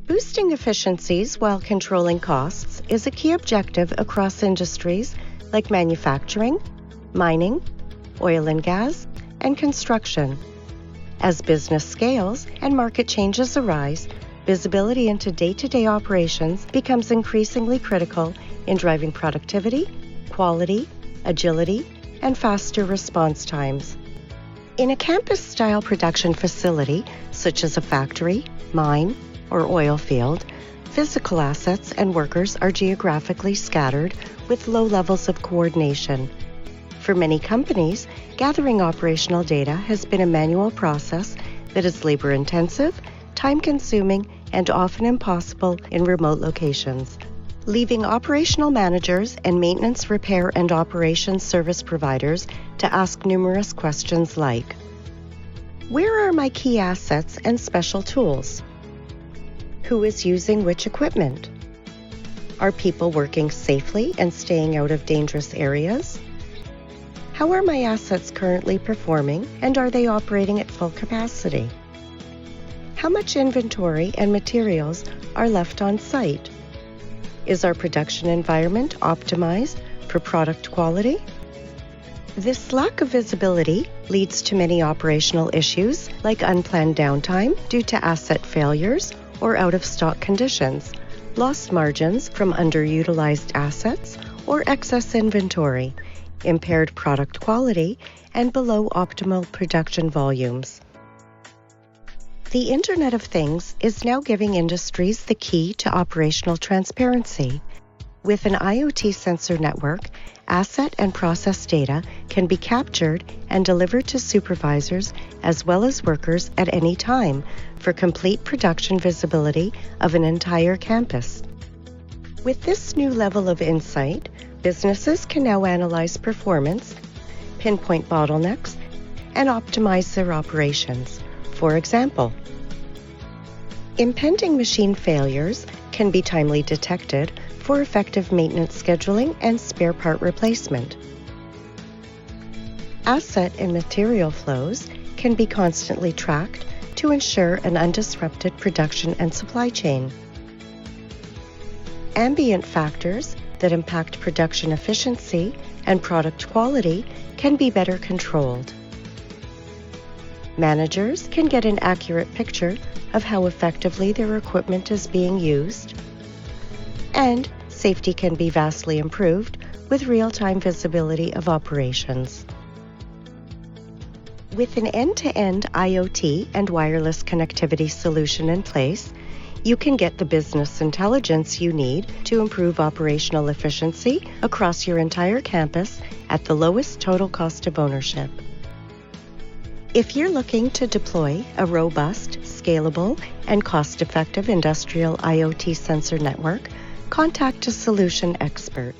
Boosting efficiencies while controlling costs is a key objective across industries like manufacturing, mining, oil and gas, and construction. As business scales and market changes arise, visibility into day-to-day operations becomes increasingly critical in driving productivity, quality, agility, and faster response times. In a campus-style production facility, such as a factory, mine, or oil field, physical assets and workers are geographically scattered with low levels of coordination. For many companies, gathering operational data has been a manual process that is labor-intensive, time-consuming, and often impossible in remote locations, leaving operational managers and maintenance, repair, and operations service providers to ask numerous questions like, where are my key assets and special tools? Who is using which equipment? Are people working safely and staying out of dangerous areas? How are my assets currently performing, and are they operating at full capacity? How much inventory and materials are left on site? Is our production environment optimized for product quality? This lack of visibility leads to many operational issues like unplanned downtime due to asset failures or out-of-stock conditions, lost margins from underutilized assets or excess inventory, impaired product quality, and below optimal production volumes. The Internet of Things is now giving industries the key to operational transparency. With an IoT sensor network, asset and process data can be captured and delivered to supervisors as well as workers at any time for complete production visibility of an entire campus. With this new level of insight, businesses can now analyze performance, pinpoint bottlenecks, and optimize their operations. For example, impending machine failures can be timely detected for effective maintenance scheduling and spare part replacement. Asset and material flows can be constantly tracked to ensure an undisrupted production and supply chain. Ambient factors that impact production efficiency and product quality can be better controlled. Managers can get an accurate picture of how effectively their equipment is being used, and safety can be vastly improved with real-time visibility of operations. With an end-to-end IoT and wireless connectivity solution in place, you can get the business intelligence you need to improve operational efficiency across your entire campus at the lowest total cost of ownership. If you're looking to deploy a robust, scalable, and cost-effective industrial IoT sensor network, contact a solution expert.